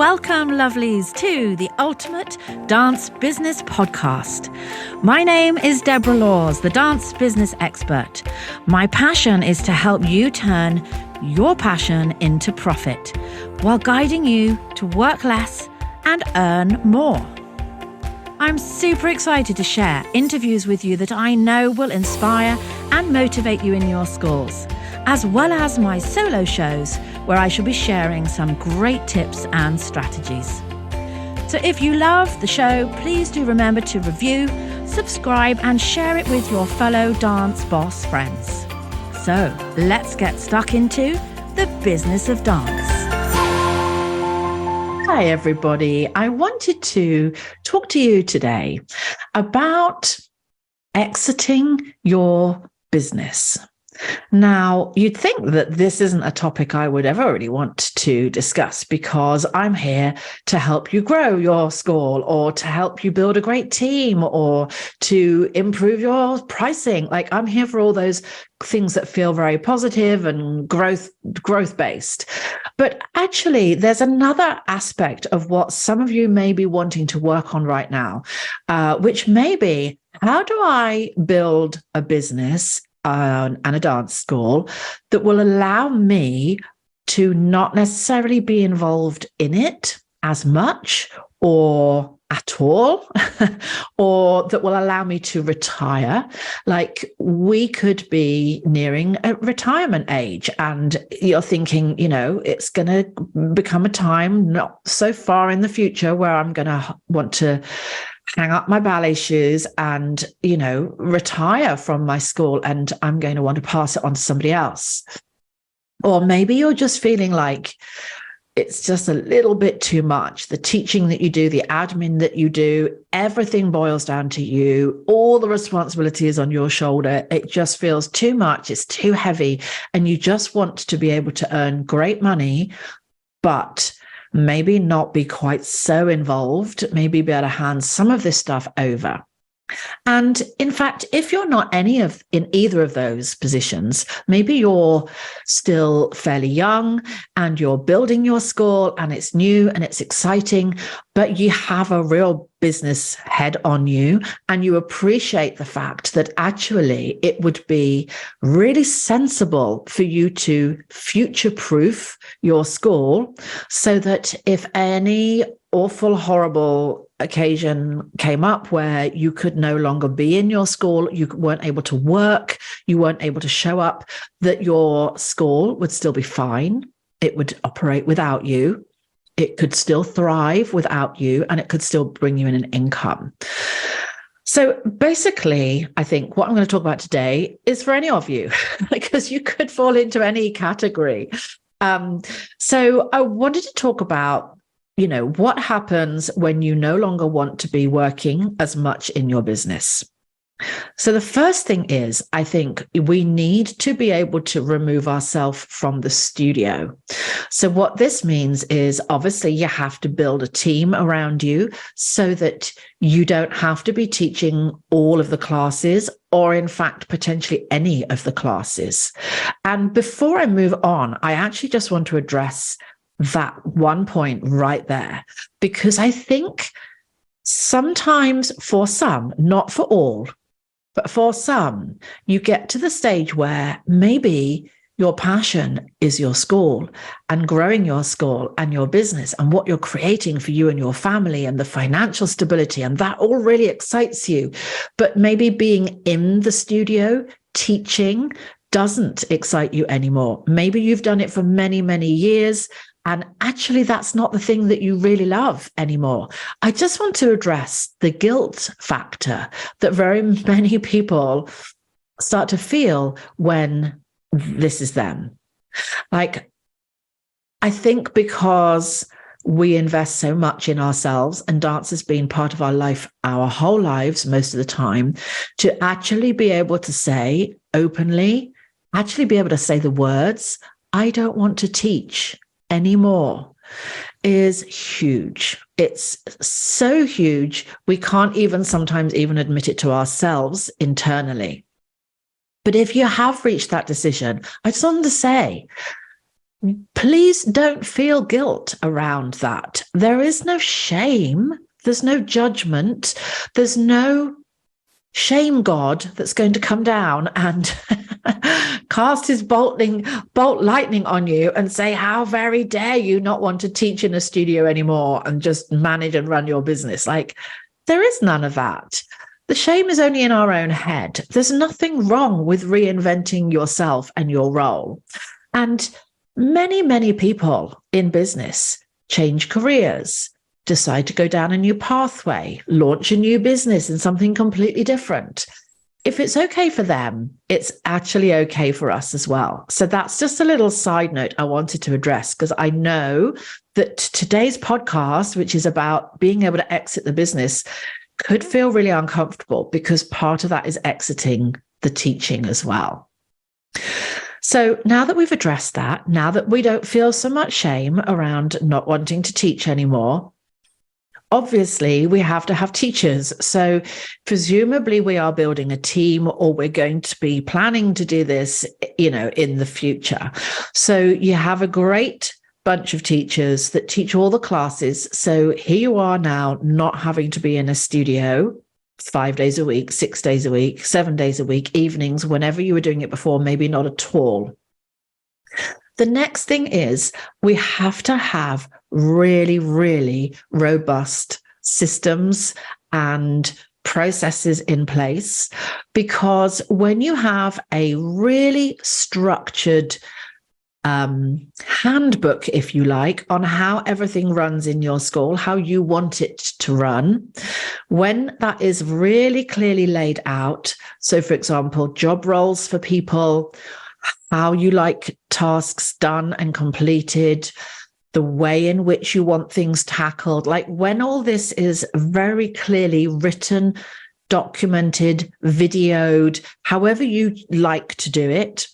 Welcome, lovelies, to the Ultimate Dance Business Podcast. My name is Deborah Laws, the dance business expert. My passion is to help you turn your passion into profit while guiding you to work less and earn more. I'm super excited to share interviews with you that I know will inspire and motivate you in your schools, as well as my solo shows where I shall be sharing some great tips and strategies. So if you love the show, please do remember to review, subscribe, and share it with your fellow dance boss friends. So let's get stuck into the business of dance. Hi, everybody. I wanted to talk to you today about exiting your business. Now, you'd think that this isn't a topic I would ever really want to discuss because I'm here to help you grow your school or to help you build a great team or to improve your pricing. Like, I'm here for all those things that feel very positive and growth based. But actually, there's another aspect of what some of you may be wanting to work on right now, which may be, how do I build a business and a dance school that will allow me to not necessarily be involved in it as much or at all, or that will allow me to retire? Like, we could be nearing a retirement age and you're thinking, it's going to become a time not so far in the future where I'm going to want to hang up my ballet shoes and, retire from my school, and I'm going to want to pass it on to somebody else. Or maybe you're just feeling like it's just a little bit too much. The teaching that you do, the admin that you do, everything boils down to you. All the responsibility is on your shoulder. It just feels too much. It's too heavy. And you just want to be able to earn great money, but maybe not be quite so involved, maybe be able to hand some of this stuff over. And in fact, if you're not in either of those positions, maybe you're still fairly young and you're building your school and it's new and it's exciting, but you have a real business head on you and you appreciate the fact that actually it would be really sensible for you to future-proof your school so that if any awful, horrible occasion came up where you could no longer be in your school, you weren't able to work, you weren't able to show up, that your school would still be fine. It would operate without you. It could still thrive without you, and it could still bring you in an income. So basically, I think what I'm going to talk about today is for any of you, because you could fall into any category. So I wanted to talk about what happens when you no longer want to be working as much in your business. So the first thing is, I think we need to be able to remove ourselves from the studio. So what this means is, obviously, you have to build a team around you so that you don't have to be teaching all of the classes, or in fact, potentially any of the classes. And before I move on, I actually just want to address that one point right there, because I think sometimes for some, not for all, but for some, you get to the stage where maybe your passion is your school and growing your school and your business and what you're creating for you and your family and the financial stability, and that all really excites you. But maybe being in the studio teaching doesn't excite you anymore. Maybe you've done it for many, many years, and actually, that's not the thing that you really love anymore. I just want to address the guilt factor that very many people start to feel when this is them. Like, I think because we invest so much in ourselves, and dance has been part of our life, our whole lives, most of the time, to actually be able to say openly, actually be able to say the words, I don't want to teach anymore, is huge. It's so huge, we can't even sometimes even admit it to ourselves internally. But if you have reached that decision, I just want to say, please don't feel guilt around that. There is no shame. There's no judgment. There's no shame God that's going to come down and cast his bolt lightning on you and say, how very dare you not want to teach in a studio anymore and just manage and run your business. Like, there is none of that. The shame is only in our own head. There's nothing wrong with reinventing yourself and your role. And many, many people in business change careers, decide to go down a new pathway, launch a new business in something completely different. If it's okay for them, it's actually okay for us as well. So that's just a little side note I wanted to address, because I know that today's podcast, which is about being able to exit the business, could feel really uncomfortable, because part of that is exiting the teaching as well. So now that we've addressed that, now that we don't feel so much shame around not wanting to teach anymore, obviously, we have to have teachers. So presumably we are building a team, or we're going to be planning to do this, in the future. So you have a great bunch of teachers that teach all the classes. So here you are now, not having to be in a studio 5 days a week, 6 days a week, 7 days a week, evenings, whenever you were doing it before, maybe not at all. The next thing is we have to have really, really robust systems and processes in place, because when you have a really structured handbook, if you like, on how everything runs in your school, how you want it to run, when that is really clearly laid out, so for example, job roles for people, how you like tasks done and completed, the way in which you want things tackled, like when all this is very clearly written, documented, videoed, however you like to do it,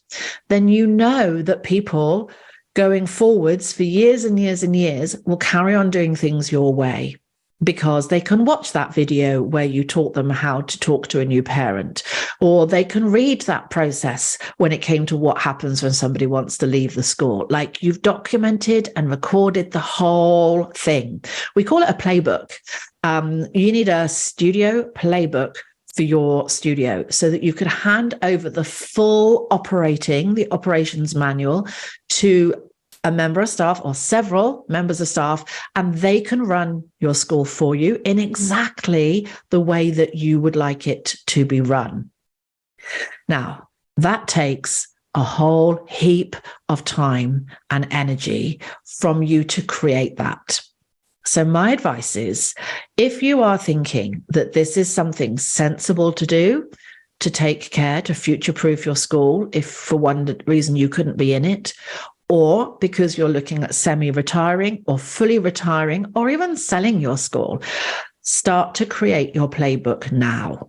then you know that people going forwards for years and years and years will carry on doing things your way, because they can watch that video where you taught them how to talk to a new parent, or they can read that process when it came to what happens when somebody wants to leave the school. Like, you've documented and recorded the whole thing. We call it a playbook. You need a studio playbook for your studio so that you could hand over the full the operations manual to a member of staff or several members of staff, and they can run your school for you in exactly the way that you would like it to be run. Now, that takes a whole heap of time and energy from you to create that. So my advice is, if you are thinking that this is something sensible to do, to take care, to future-proof your school, if for one reason you couldn't be in it, or because you're looking at semi-retiring or fully retiring, or even selling your school, start to create your playbook now.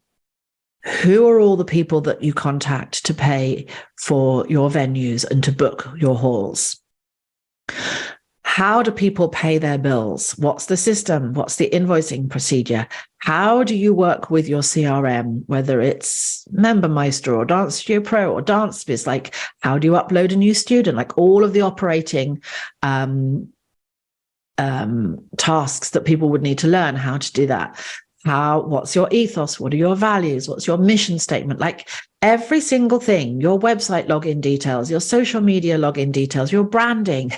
Who are all the people that you contact to pay for your venues and to book your halls? How do people pay their bills? What's the system? What's the invoicing procedure? How do you work with your CRM, whether it's MemberMeister or Dance Studio Pro or DanceBiz? Like, how do you upload a new student? Like, all of the operating tasks that people would need to learn how to do that. What's your ethos? What are your values? What's your mission statement? Like, every single thing, your website login details, your social media login details, your branding,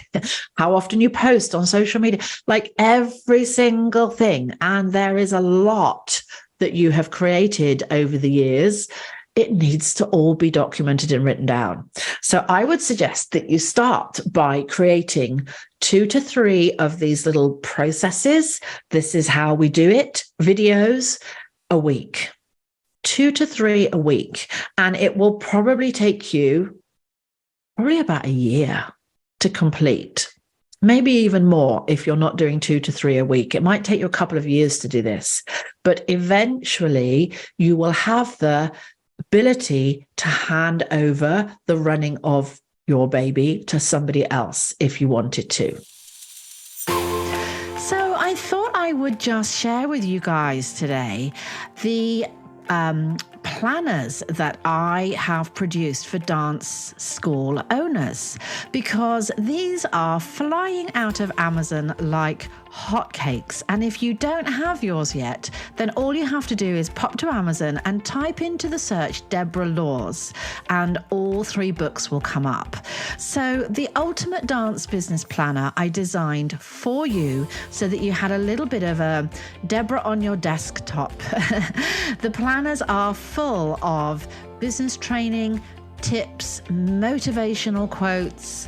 how often you post on social media, like every single thing. And there is a lot that you have created over the years. It needs to all be documented and written down. So I would suggest that you start by creating 2 to 3 of these little processes. This is how we do it, videos a week. 2 to 3 a week. And it will probably take you about a year to complete. Maybe even more if you're not doing 2 to 3 a week. It might take you a couple of years to do this. But eventually you will have the ability to hand over the running of your baby to somebody else if you wanted to. So I thought I would just share with you guys today the planners that I have produced for dance school owners, because these are flying out of Amazon like hotcakes. And if you don't have yours yet, then all you have to do is pop to Amazon and type into the search Deborah Laws, and all 3 books will come up. So the ultimate dance business planner I designed for you so that you had a little bit of a Deborah on your desktop. The planners are full of business training, tips, motivational quotes,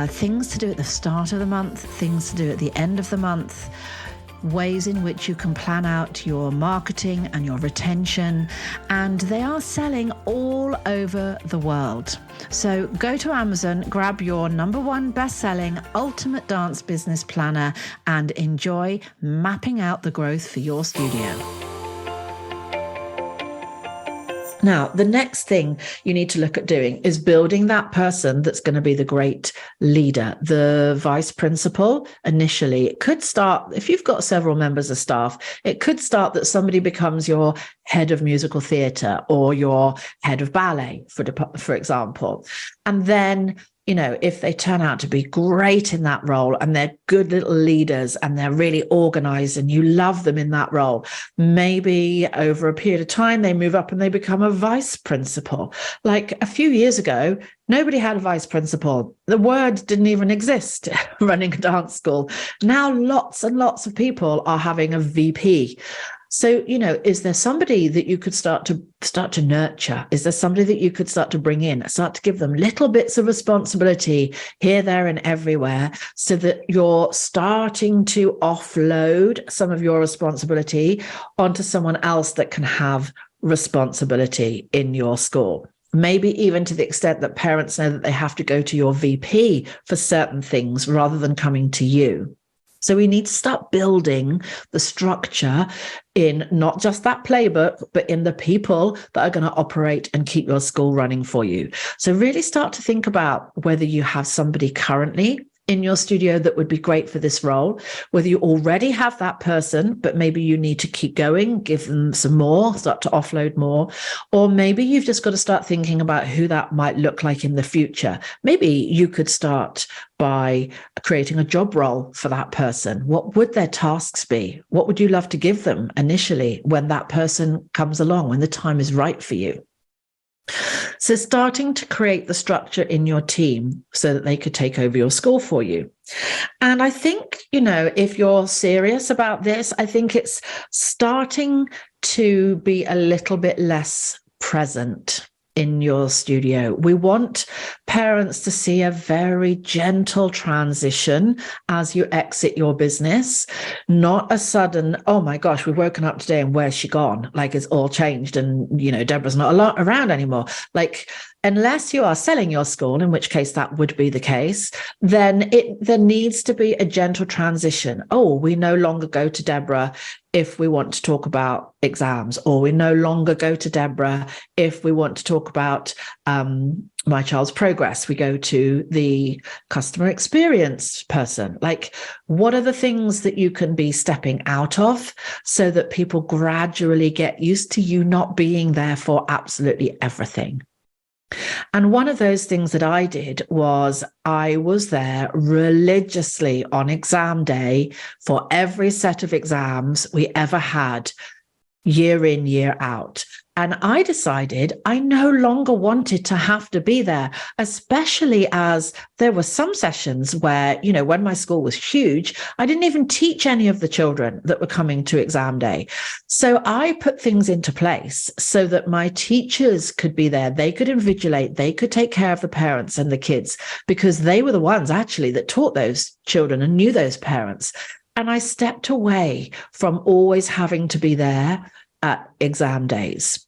things to do at the start of the month, things to do at the end of the month, ways in which you can plan out your marketing and your retention, and they are selling all over the world. So go to Amazon, grab your #1 best-selling Ultimate Dance Business Planner, and enjoy mapping out the growth for your studio. Now, the next thing you need to look at doing is building that person that's going to be the great leader, the vice principal. Initially, it could start, if you've got several members of staff, it could start that somebody becomes your head of musical theatre or your head of ballet, for example. And then, if they turn out to be great in that role and they're good little leaders and they're really organized and you love them in that role, maybe over a period of time, they move up and they become a vice principal. Like a few years ago, nobody had a vice principal. The word didn't even exist running a dance school. Now, lots and lots of people are having a VP. So, is there somebody that you could start to nurture? Is there somebody that you could start to bring in, start to give them little bits of responsibility here, there, and everywhere, so that you're starting to offload some of your responsibility onto someone else that can have responsibility in your school? Maybe even to the extent that parents know that they have to go to your VP for certain things rather than coming to you. So we need to start building the structure in not just that playbook, but in the people that are going to operate and keep your school running for you. So really start to think about whether you have somebody currently in your studio that would be great for this role, whether you already have that person, but maybe you need to keep going, give them some more, start to offload more, or maybe you've just got to start thinking about who that might look like in the future. Maybe you could start by creating a job role for that person. What would their tasks be? What would you love to give them initially when that person comes along, when the time is right for you? So starting to create the structure in your team so that they could take over your school for you. And I think, if you're serious about this, I think it's starting to be a little bit less present in your studio. We want parents to see a very gentle transition as you exit your business, not a sudden, oh my gosh, we've woken up today and where's she gone? Like it's all changed and, Deborah's not around anymore. Like, unless you are selling your school, in which case that would be the case, then there needs to be a gentle transition. Oh, we no longer go to Deborah if we want to talk about exams, or we no longer go to Deborah if we want to talk about my child's progress. We go to the customer experience person. Like, what are the things that you can be stepping out of so that people gradually get used to you not being there for absolutely everything? And one of those things that I did was I was there religiously on exam day for every set of exams we ever had, year in, year out. And I decided I no longer wanted to have to be there, especially as there were some sessions where, when my school was huge, I didn't even teach any of the children that were coming to exam day. So I put things into place so that my teachers could be there. They could invigilate, they could take care of the parents and the kids, because they were the ones actually that taught those children and knew those parents. And I stepped away from always having to be there at exam days.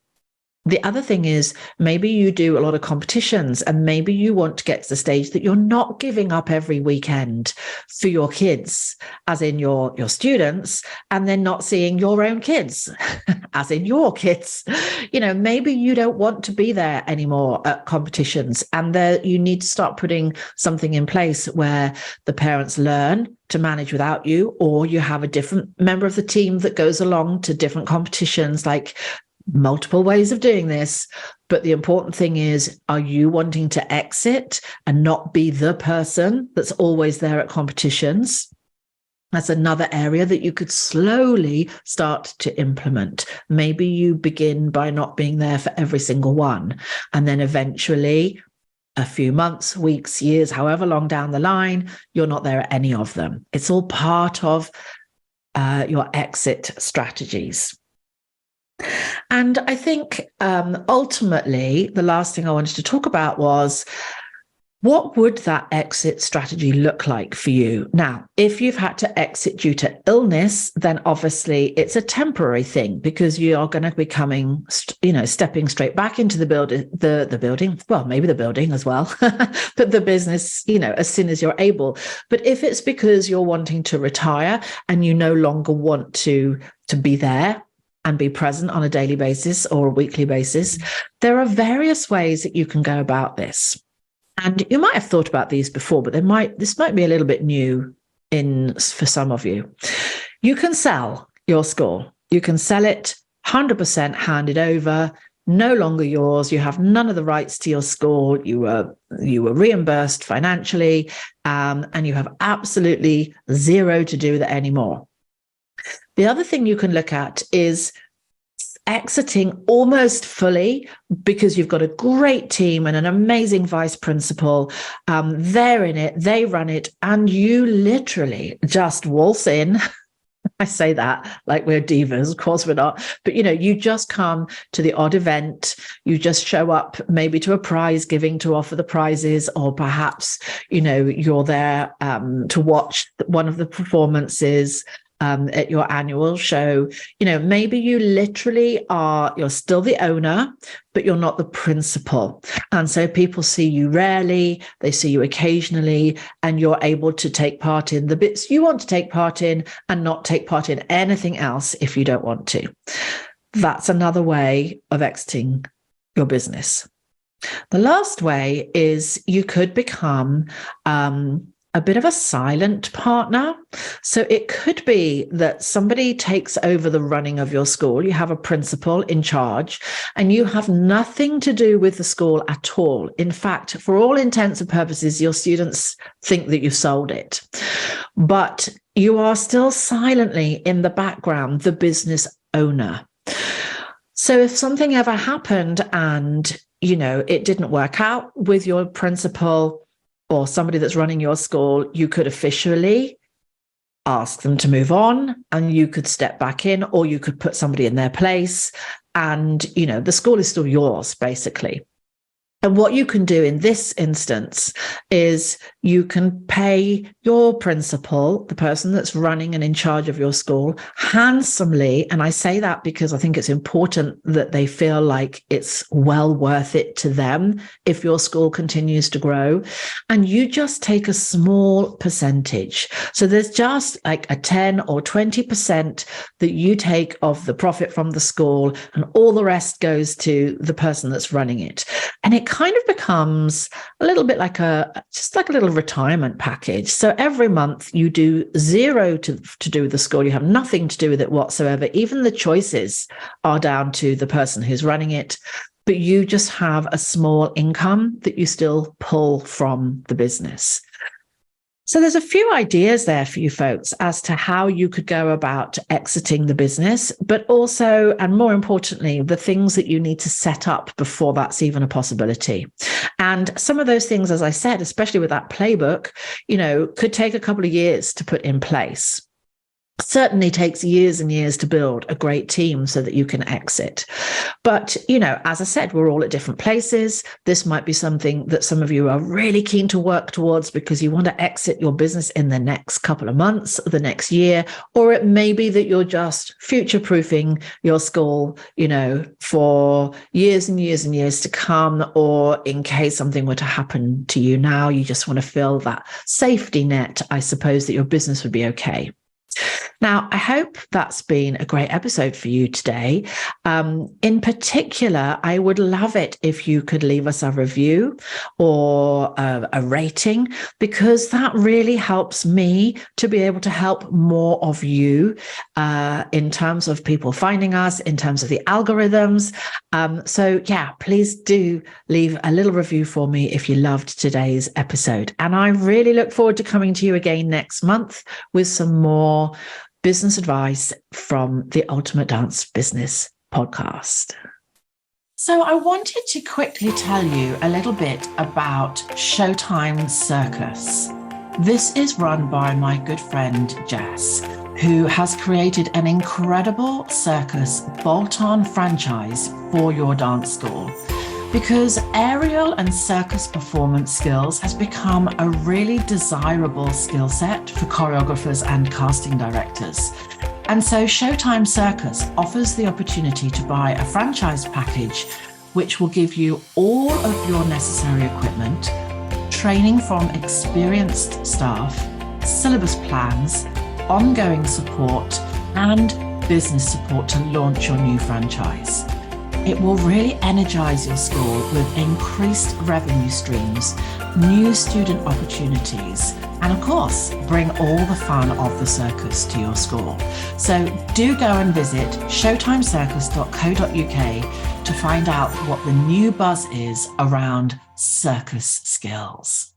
The other thing is, maybe you do a lot of competitions and maybe you want to get to the stage that you're not giving up every weekend for your kids, as in your students, and then not seeing your own kids, as in your kids. Maybe you don't want to be there anymore at competitions, and you need to start putting something in place where the parents learn to manage without you, or you have a different member of the team that goes along to different competitions. Like, multiple ways of doing this, but the important thing is, are you wanting to exit and not be the person that's always there at competitions? That's another area that you could slowly start to implement. Maybe you begin by not being there for every single one, and then eventually, a few months, weeks, years, however long down the line, you're not there at any of them. It's all part of your exit strategies. And I think ultimately, the last thing I wanted to talk about was, what would that exit strategy look like for you? Now, if you've had to exit due to illness, then obviously it's a temporary thing, because you are going to be coming, stepping straight back into the building, well, maybe the building as well, but the business, as soon as you're able. But if it's because you're wanting to retire and you no longer want to be there and be present on a daily basis or a weekly basis, there are various ways that you can go about this. And you might have thought about these before, but this might be a little bit new for some of you. You can sell your school. You can sell it 100% handed over, no longer yours. You have none of the rights to your school. You were reimbursed financially, and you have absolutely zero to do with it anymore. The other thing you can look at is exiting almost fully, because you've got a great team and an amazing vice principal. They're in it, they run it, and you literally just waltz in. I say that like we're divas, of course we're not, but you just come to the odd event, you just show up maybe to a prize giving to offer the prizes, or perhaps, you're there to watch one of the performances at your annual show. Maybe you literally you're still the owner, but you're not the principal. And so people see you rarely, they see you occasionally, and you're able to take part in the bits you want to take part in and not take part in anything else if you don't want to. That's another way of exiting your business. The last way is you could become a bit of a silent partner. So it could be that somebody takes over the running of your school. You have a principal in charge, and you have nothing to do with the school at all. In fact, for all intents and purposes, your students think that you've sold it. But you are still silently in the background, the business owner. So if something ever happened and, it didn't work out with your principal or somebody that's running your school, you could officially ask them to move on, and you could step back in, or you could put somebody in their place, and, the school is still yours, basically. And what you can do in this instance is you can pay your principal, the person that's running and in charge of your school, handsomely. And I say that because I think it's important that they feel like it's well worth it to them if your school continues to grow. And you just take a small percentage. So there's just like a 10 or 20% that you take of the profit from the school, and all the rest goes to the person that's running it. And it kind of becomes a little bit like just like a little retirement package. So every month you do zero to do with the school. You have nothing to do with it whatsoever. Even the choices are down to the person who's running it, but you just have a small income that you still pull from the business. So there's a few ideas there for you folks as to how you could go about exiting the business, but also, and more importantly, the things that you need to set up before that's even a possibility. And some of those things, as I said, especially with that playbook, could take a couple of years to put in place. Certainly takes years and years to build a great team so that you can exit. But, as I said, we're all at different places. This might be something that some of you are really keen to work towards because you want to exit your business in the next couple of months, the next year, or it may be that you're just future-proofing your school, for years and years and years to come, or in case something were to happen to you now, you just want to feel that safety net, I suppose, that your business would be okay. Now, I hope that's been a great episode for you today. In particular, I would love it if you could leave us a review or a rating, because that really helps me to be able to help more of you in terms of people finding us, in terms of the algorithms. So yeah, please do leave a little review for me if you loved today's episode. And I really look forward to coming to you again next month with some more business advice from the Ultimate Dance Business podcast. So I wanted to quickly tell you a little bit about Showtime Circus. This is run by my good friend Jess, who has created an incredible circus bolt-on franchise for your dance school. Because aerial and circus performance skills has become a really desirable skill set for choreographers and casting directors. And so Showtime Circus offers the opportunity to buy a franchise package, which will give you all of your necessary equipment, training from experienced staff, syllabus plans, ongoing support, and business support to launch your new franchise. It will really energize your school with increased revenue streams, new student opportunities, and of course, bring all the fun of the circus to your school. So do go and visit showtimecircus.co.uk to find out what the new buzz is around circus skills.